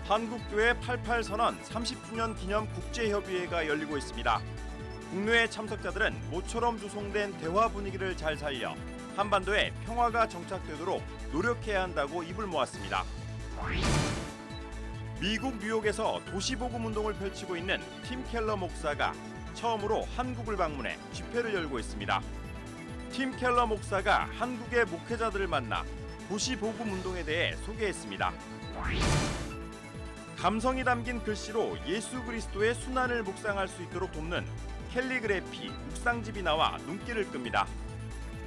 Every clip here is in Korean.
한국교회 88선언 30주년 기념 국제협의회가 열리고 있습니다. 국내외 참석자들은 모처럼 조성된 대화 분위기를 잘 살려 한반도에 평화가 정착되도록 노력해야 한다고 입을 모았습니다. 미국 뉴욕에서 도시복음 운동을 펼치고 있는 팀 켈러 목사가 처음으로 한국을 방문해 집회를 열고 있습니다. 팀 켈러 목사가 한국의 목회자들을 만나 도시복음 운동에 대해 소개했습니다. 감성이 담긴 글씨로 예수 그리스도의 순환을 묵상할 수 있도록 돕는 캘리그래피 묵상집이 나와 눈길을 끕니다.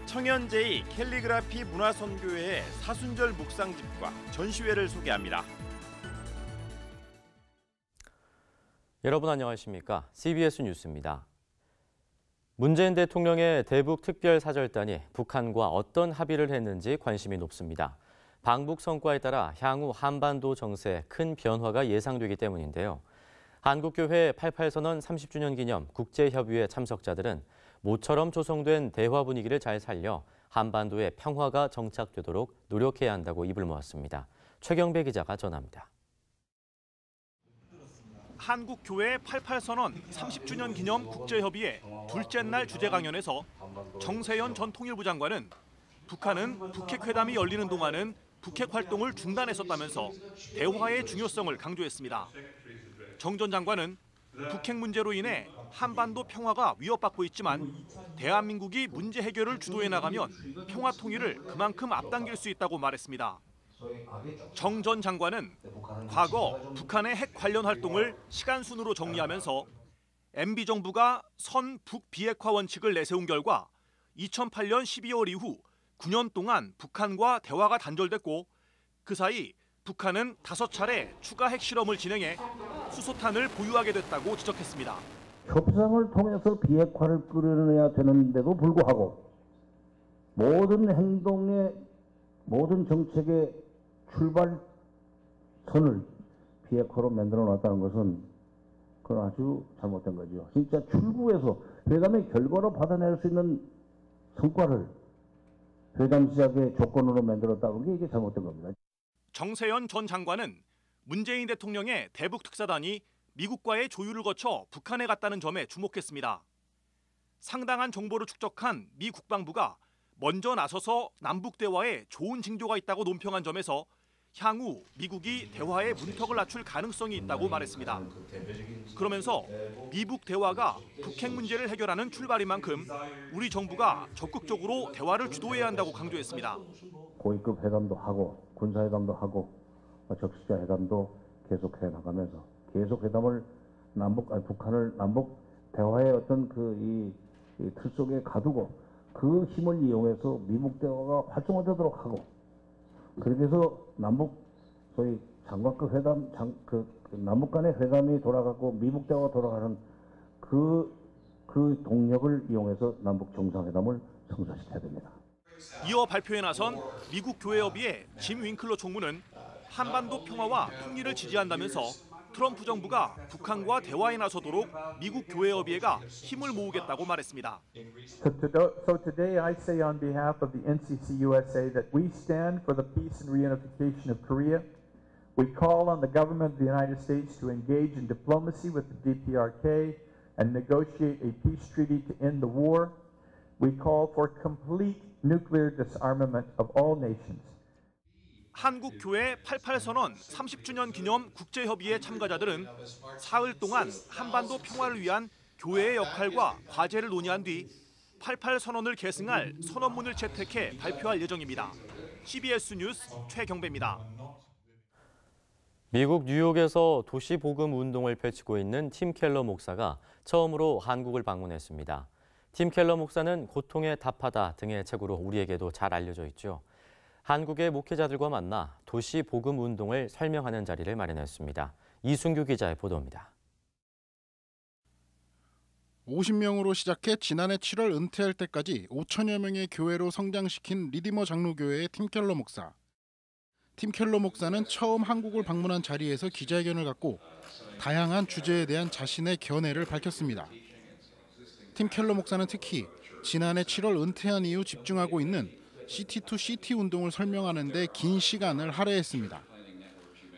청년제의 캘리그라피 문화선교회의 사순절 묵상집과 전시회를 소개합니다. 여러분 안녕하십니까? CBS 뉴스입니다. 문재인 대통령의 대북 특별사절단이 북한과 어떤 합의를 했는지 관심이 높습니다. 방북 성과에 따라 향후 한반도 정세에 큰 변화가 예상되기 때문인데요. 한국교회 88선언 30주년 기념 국제협의회 참석자들은 모처럼 조성된 대화 분위기를 잘 살려 한반도에 평화가 정착되도록 노력해야 한다고 입을 모았습니다. 최경배 기자가 전합니다. 한국교회 88선언 30주년 기념 국제협의회 둘째 날 주제 강연에서 정세현 전 통일부 장관은 북한은 북핵회담이 열리는 동안은 북핵 활동을 중단했었다면서 대화의 중요성을 강조했습니다. 정 전 장관은 북핵 문제로 인해 한반도 평화가 위협받고 있지만 대한민국이 문제 해결을 주도해 나가면 평화 통일을 그만큼 앞당길 수 있다고 말했습니다. 정 전 장관은 과거 북한의 핵 관련 활동을 시간순으로 정리하면서 MB 정부가 선 북 비핵화 원칙을 내세운 결과 2008년 12월 이후 9년 동안 북한과 대화가 단절됐고 그 사이 북한은 5차례 추가 핵실험을 진행해 수소탄을 보유하게 됐다고 지적했습니다. 협상을 통해서 비핵화를 끌어내야 되는데도 불구하고 모든 행동의 모든 정책의 출발선을 비핵화로 만들어 놨다는 것은 그건 아주 잘못된 거죠. 진짜 출구에서 회담의 결과로 받아낼 수 있는 성과를 회담 시작의 조건으로 만들었다는 게 이게 잘못된 겁니다. 정세현 전 장관은 문재인 대통령의 대북 특사단이 미국과의 조율을 거쳐 북한에 갔다는 점에 주목했습니다. 상당한 정보를 축적한 미 국방부가 먼저 나서서 남북 대화에 좋은 징조가 있다고 논평한 점에서 향후 미국이 대화의 문턱을 낮출 가능성이 있다고 말했습니다. 그러면서 미북 대화가 북핵 문제를 해결하는 출발인 만큼 우리 정부가 적극적으로 대화를 주도해야 한다고 강조했습니다. 고위급 회담도 하고 군사회담도 하고 적시자 회담도 계속해 나가면서 계속 회담을 북한을 남북 대화의 어떤 이 틀 속에 가두고 그 힘을 이용해서 미북 대화가 활성화되도록 하고 그렇게 해서 남북 소위 장관급 회담 남북 간의 회담이 돌아가고 미북 대화가 돌아가는 그 동력을 이용해서 남북 정상회담을 성사시켜야 됩니다. 이어 발표에 나선 미국 교회협의회 짐 윙클러 총무는 한반도 평화와 통일을 지지한다면서 트럼프 정부가 북한과 대화에 나서도록 미국 교회협의회가 힘을 모으겠다고 말했습니다. So today I say on behalf of the NCC USA that we stand for the peace and reunification of Korea. We call on the government of the United States to engage in diplomacy with the DPRK and negotiate a peace treaty to end the war. We call for complete nuclear disarmament of all nations. 한국교회 88선언 30주년 기념 국제협의회 참가자들은 사흘 동안 한반도 평화를 위한 교회의 역할과 과제를 논의한 뒤 88선언을 계승할 선언문을 채택해 발표할 예정입니다. CBS 뉴스 최경배입니다. 미국 뉴욕에서 도시복음 운동을 펼치고 있는 팀 켈러 목사가 처음으로 한국을 방문했습니다. 팀 켈러 목사는 고통에 답하다 등의 책으로 우리에게도 잘 알려져 있죠. 한국의 목회자들과 만나 도시복음 운동을 설명하는 자리를 마련했습니다. 이순규 기자의 보도입니다. 50명으로 시작해 지난해 7월 은퇴할 때까지 5천여 명의 교회로 성장시킨 리디머 장로교회의 팀 켈러 목사. 팀 켈러 목사는 처음 한국을 방문한 자리에서 기자회견을 갖고 다양한 주제에 대한 자신의 견해를 밝혔습니다. 팀 켈러 목사는 특히 지난해 7월 은퇴한 이후 집중하고 있는 시티 투 시티 운동을 설명하는 데 긴 시간을 할애했습니다.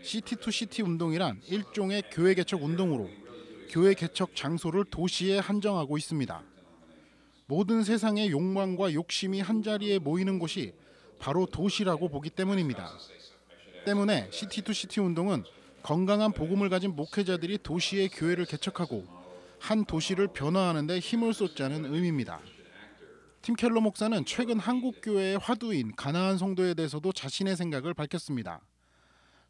시티2시티 운동이란 일종의 교회 개척 운동으로 교회 개척 장소를 도시에 한정하고 있습니다. 모든 세상의 욕망과 욕심이 한자리에 모이는 곳이 바로 도시라고 보기 때문입니다. 때문에 시티2시티 운동은 건강한 복음을 가진 목회자들이 도시의 교회를 개척하고 한 도시를 변화하는 데 힘을 쏟자는 의미입니다. 팀 켈러 목사는 최근 한국 교회의 화두인 가나안 성도에 대해서도 자신의 생각을 밝혔습니다.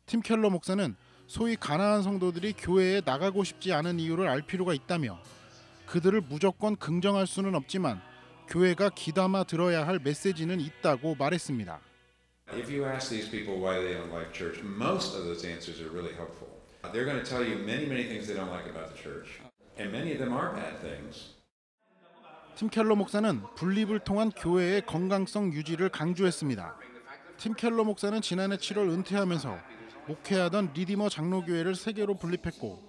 팀 켈러 목사는 소위 가나안 성도들이 교회에 나가고 싶지 않은 이유를 알 필요가 있다며 그들을 무조건 긍정할 수는 없지만 교회가 귀담아 들어야 할 메시지는 있다고 말했습니다. If you ask these people why they don't like church, most of those answers are really helpful. They're going to tell you many things they don't like about the church. And many of them are bad things. 팀 켈러 목사는 분립을 통한 교회의 건강성 유지를 강조했습니다. 팀 켈러 목사는 지난해 7월 은퇴하면서 목회하던 리디머 장로교회를 3개로 분립했고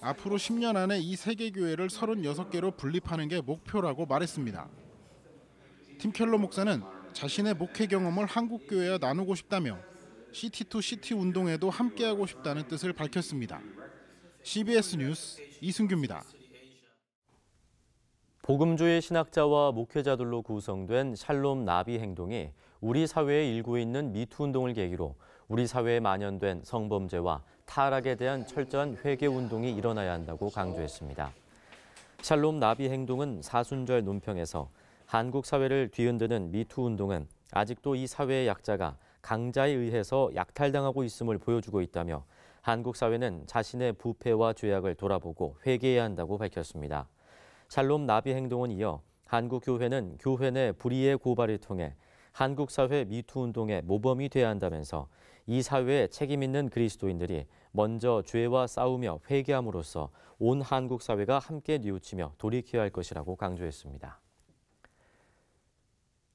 앞으로 10년 안에 이 3개 교회를 36개로 분립하는 게 목표라고 말했습니다. 팀 켈러 목사는 자신의 목회 경험을 한국 교회와 나누고 싶다며 시티2시티 운동에도 함께하고 싶다는 뜻을 밝혔습니다. CBS 뉴스 이승규입니다. 복음주의 신학자와 목회자들로 구성된 샬롬 나비 행동이 우리 사회에 일고 있는 미투 운동을 계기로 우리 사회에 만연된 성범죄와 타락에 대한 철저한 회개 운동이 일어나야 한다고 강조했습니다. 샬롬 나비 행동은 사순절 논평에서 한국 사회를 뒤흔드는 미투 운동은 아직도 이 사회의 약자가 강자에 의해서 약탈당하고 있음을 보여주고 있다며 한국 사회는 자신의 부패와 죄악을 돌아보고 회개해야 한다고 밝혔습니다. 샬롬 나비 행동은 이어 한국 교회는 교회 내 불의의 고발을 통해 한국 사회 미투 운동의 모범이 돼야 한다면서 이 사회에 책임 있는 그리스도인들이 먼저 죄와 싸우며 회개함으로써 온 한국 사회가 함께 뉘우치며 돌이켜야 할 것이라고 강조했습니다.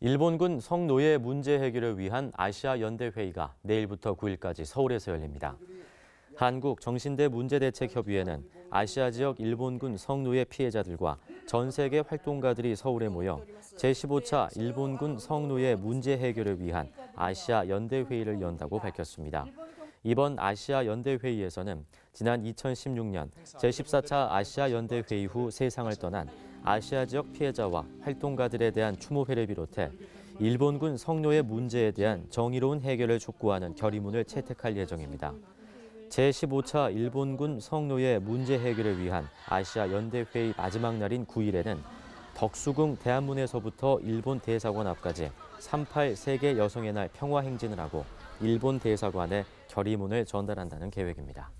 일본군 성노예 문제 해결을 위한 아시아 연대 회의가 내일부터 9일까지 서울에서 열립니다. 한국 정신대 문제대책협의회는 아시아 지역 일본군 성노예 피해자들과 전 세계 활동가들이 서울에 모여 제15차 일본군 성노예 문제 해결을 위한 아시아 연대 회의를 연다고 밝혔습니다. 이번 아시아 연대 회의에서는 지난 2016년 제14차 아시아 연대 회의 후 세상을 떠난 아시아 지역 피해자와 활동가들에 대한 추모회를 비롯해 일본군 성노예 문제에 대한 정의로운 해결을 촉구하는 결의문을 채택할 예정입니다. 제15차 일본군 성노예 문제 해결을 위한 아시아 연대 회의 마지막 날인 9일에는 덕수궁 대한문에서부터 일본 대사관 앞까지 38 세계 여성의 날 평화 행진을 하고 일본 대사관에 결의문을 전달한다는 계획입니다.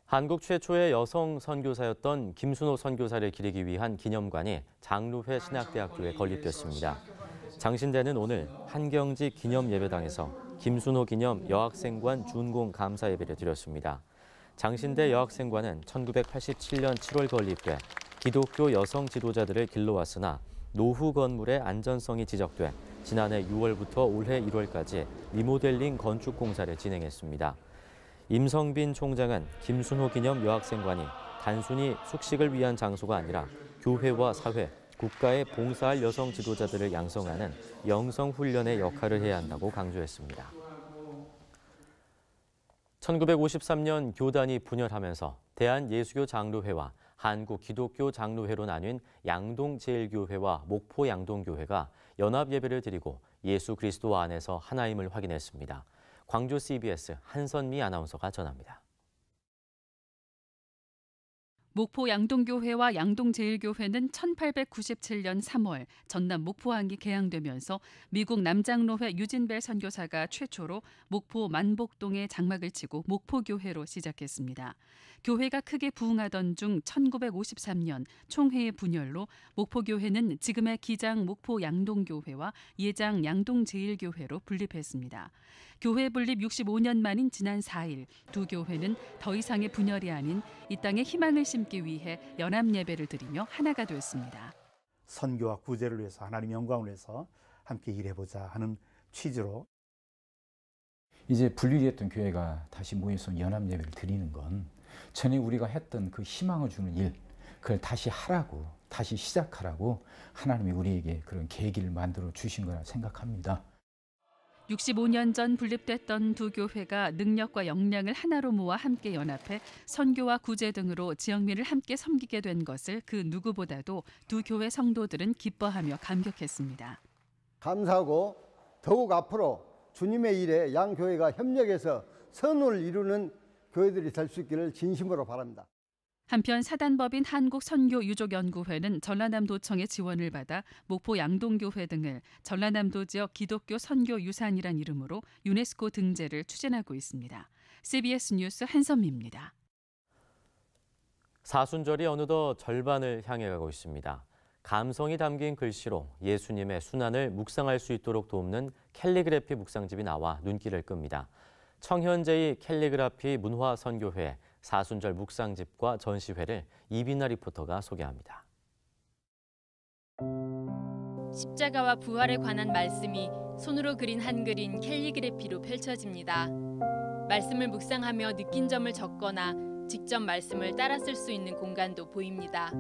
한국 최초의 여성 선교사였던 김순호 선교사를 기리기 위한 기념관이 장루회 신학대학교에 건립됐습니다. 장신대는 오늘 한경직 기념예배당에서 김순호 기념 여학생관 준공 감사 예배를 드렸습니다. 장신대 여학생관은 1987년 7월 건립돼 기독교 여성 지도자들을 길러왔으나 노후 건물의 안전성이 지적돼 지난해 6월부터 올해 1월까지 리모델링 건축 공사를 진행했습니다. 임성빈 총장은 김순호 기념 여학생관이 단순히 숙식을 위한 장소가 아니라 교회와 사회, 국가에 봉사할 여성 지도자들을 양성하는 영성훈련의 역할을 해야 한다고 강조했습니다. 1953년 교단이 분열하면서 대한예수교 장로회와 한국 기독교 장로회로 나뉜 양동제일교회와 목포 양동교회가 연합예배를 드리고 예수 그리스도 안에서 하나임을 확인했습니다. 광주 CBS 한선미 아나운서가 전합니다. 목포 양동교회와 양동제일교회는 1897년 3월 전남 목포항이 개항되면서 미국 남장로회 유진벨 선교사가 최초로 목포 만복동에 장막을 치고 목포교회로 시작했습니다. 교회가 크게 부흥하던 중 1953년 총회의 분열로 목포교회는 지금의 기장 목포 양동교회와 예장 양동제일교회로 분립했습니다. 교회 분립 65년 만인 지난 4일 두 교회는 더 이상의 분열이 아닌 이 땅에 희망을 심기 위해 연합예배를 드리며 하나가 됐습니다. 선교와 구제를 위해서 하나님 영광을 위해서 함께 일해보자 하는 취지로 이제 분리됐던 교회가 다시 모여서 연합예배를 드리는 건 전에 우리가 했던 그 희망을 주는 일, 그걸 다시 하라고, 다시 시작하라고 하나님이 우리에게 그런 계기를 만들어 주신 거라 생각합니다. 65년 전 분립됐던 두 교회가 능력과 역량을 하나로 모아 함께 연합해 선교와 구제 등으로 지역민을 함께 섬기게 된 것을 그 누구보다도 두 교회 성도들은 기뻐하며 감격했습니다. 감사하고 더욱 앞으로 주님의 일에 양 교회가 협력해서 선을 이루는 교회들이 될 수 있기를 진심으로 바랍니다. 한편 사단법인 한국선교유족연구회는 전라남도청의 지원을 받아 목포 양동교회 등을 전라남도 지역 기독교 선교유산이란 이름으로 유네스코 등재를 추진하고 있습니다. CBS 뉴스 한선미입니다. 사순절이 어느덧 절반을 향해 가고 있습니다. 감성이 담긴 글씨로 예수님의 순환을 묵상할 수 있도록 돕는 캘리그래피 묵상집이 나와 눈길을 끕니다. 청현제의 캘리그라피 문화선교회 사순절 묵상집과 전시회를 이빈나 리포터가 소개합니다. 십자가와 부활에 관한 말씀이 손으로 그린 한글인 캘리그래피로 펼쳐집니다. 말씀을 묵상하며 느낀 점을 적거나 직접 말씀을 따라 쓸 수 있는 공간도 보입니다.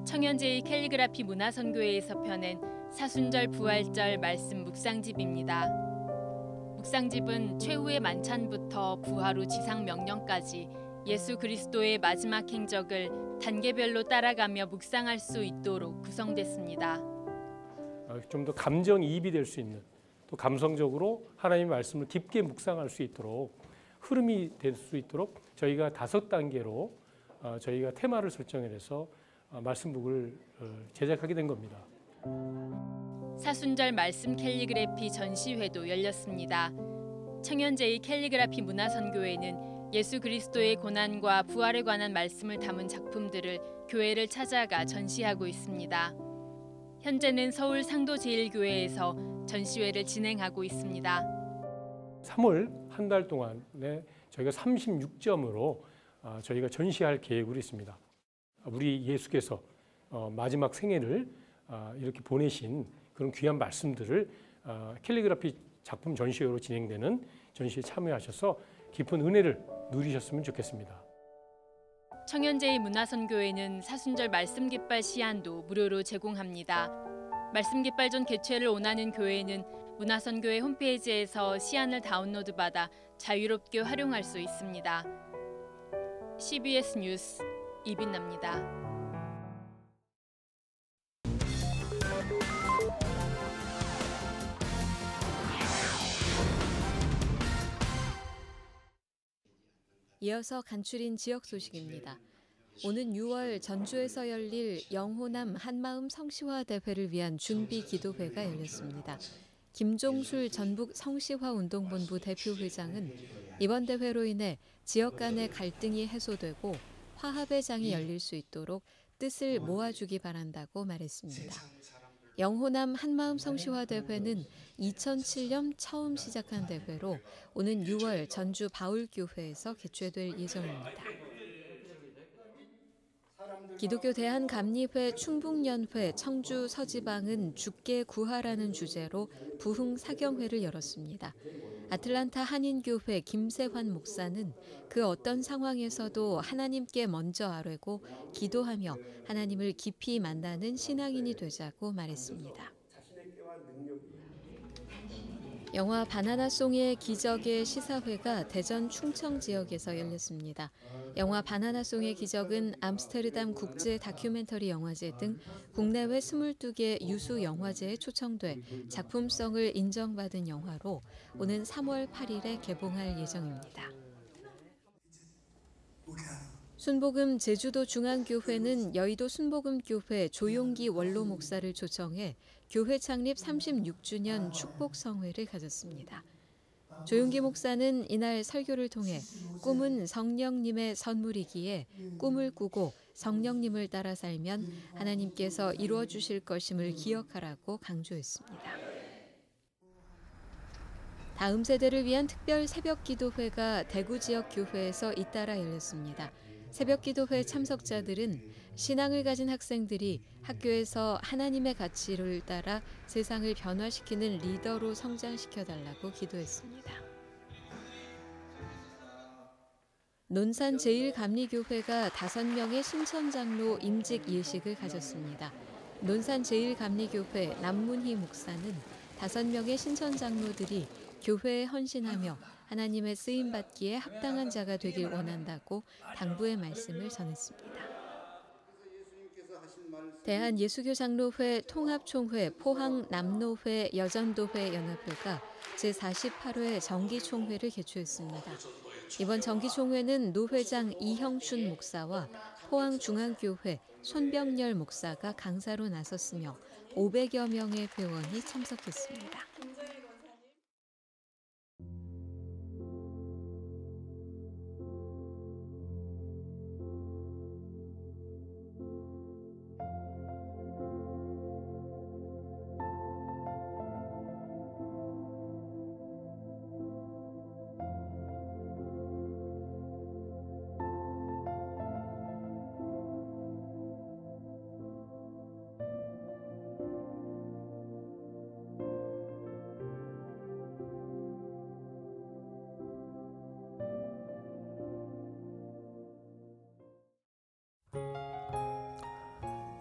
청현제의 캘리그라피 문화선교회에서 펴낸 사순절 부활절 말씀 묵상집입니다. 묵상집은 최후의 만찬부터 부활 후 지상 명령까지 예수 그리스도의 마지막 행적을 단계별로 따라가며 묵상할 수 있도록 구성됐습니다. 좀 더 감정이입이 될 수 있는, 또 감성적으로 하나님의 말씀을 깊게 묵상할 수 있도록 흐름이 될 수 있도록 저희가 5단계로 저희가 테마를 설정해서 말씀북을 제작하게 된 겁니다. 사순절 말씀 캘리그래피 전시회도 열렸습니다. 청현제의 캘리그라피 문화선교회는 예수 그리스도의 고난과 부활에 관한 말씀을 담은 작품들을 교회를 찾아가 전시하고 있습니다. 현재는 서울 상도제일교회에서 전시회를 진행하고 있습니다. 3월 한 달 동안에 저희가 36점으로 저희가 전시할 계획으로 있습니다. 우리 예수께서 마지막 생애를 이렇게 보내신 그런 귀한 말씀들을 캘리그라피 작품 전시회로 진행되는 전시회에 참여하셔서 깊은 은혜를 누리셨으면 좋겠습니다. 청현제의 문화선교회는 사순절 말씀 깃발 시안도 무료로 제공합니다. 말씀 깃발전 개최를 원하는 교회는 문화선교회 홈페이지에서 시안을 다운로드받아 자유롭게 활용할 수 있습니다. CBS 뉴스 이빈나입니다. 이어서 간추린 지역 소식입니다. 오는 6월 전주에서 열릴 영호남 한마음 성시화 대회를 위한 준비 기도회가 열렸습니다. 김종술 전북 성시화운동본부 대표회장은 이번 대회로 인해 지역 간의 갈등이 해소되고 화합의 장이 열릴 수 있도록 뜻을 모아주기 바란다고 말했습니다. 영호남 한마음 성시화 대회는 2007년 처음 시작한 대회로 오는 6월 전주 바울교회에서 개최될 예정입니다. 기독교 대한감리회 충북연회 청주 서지방은 주께 구하라는 주제로 부흥 사경회를 열었습니다. 아틀란타 한인교회 김세환 목사는 그 어떤 상황에서도 하나님께 먼저 아뢰고 기도하며 하나님을 깊이 만나는 신앙인이 되자고 말했습니다. 영화 바나나송의 기적의 시사회가 대전 충청 지역에서 열렸습니다. 영화 바나나송의 기적은 암스테르담 국제 다큐멘터리 영화제 등 국내외 22개 유수 영화제에 초청돼 작품성을 인정받은 영화로 오는 3월 8일에 개봉할 예정입니다. 순복음 제주도 중앙교회는 여의도 순복음교회 조용기 원로 목사를 초청해 교회 창립 36주년 축복성회를 가졌습니다. 조용기 목사는 이날 설교를 통해 꿈은 성령님의 선물이기에 꿈을 꾸고 성령님을 따라 살면 하나님께서 이루어 주실 것임을 기억하라고 강조했습니다. 다음 세대를 위한 특별 새벽기도회가 대구 지역 교회에서 잇따라 열렸습니다. 새벽기도회 참석자들은 신앙을 가진 학생들이 학교에서 하나님의 가치를 따라 세상을 변화시키는 리더로 성장시켜달라고 기도했습니다. 논산 제1감리교회가 5명의 신천장로 임직 예식을 가졌습니다. 논산 제1감리교회 남문희 목사는 5명의 신천장로들이 교회에 헌신하며 하나님의 쓰임 받기에 합당한 자가 되길 원한다고 당부의 말씀을 전했습니다. 대한예수교장로회 통합총회 포항남로회 여전도회 연합회가 제48회 정기총회를 개최했습니다. 이번 정기총회는 노회장 이형춘 목사와 포항중앙교회 손병열 목사가 강사로 나섰으며 500여 명의 회원이 참석했습니다.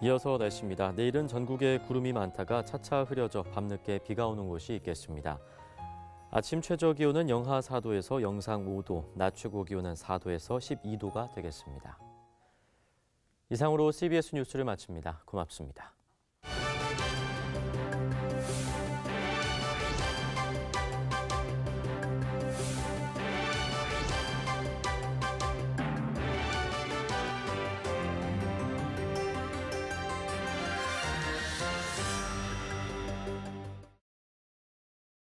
이어서 날씨입니다. 내일은 전국에 구름이 많다가 차차 흐려져 밤늦게 비가 오는 곳이 있겠습니다. 아침 최저 기온은 영하 4도에서 영상 5도, 낮 최고 기온은 4도에서 12도가 되겠습니다. 이상으로 CBS 뉴스를 마칩니다. 고맙습니다.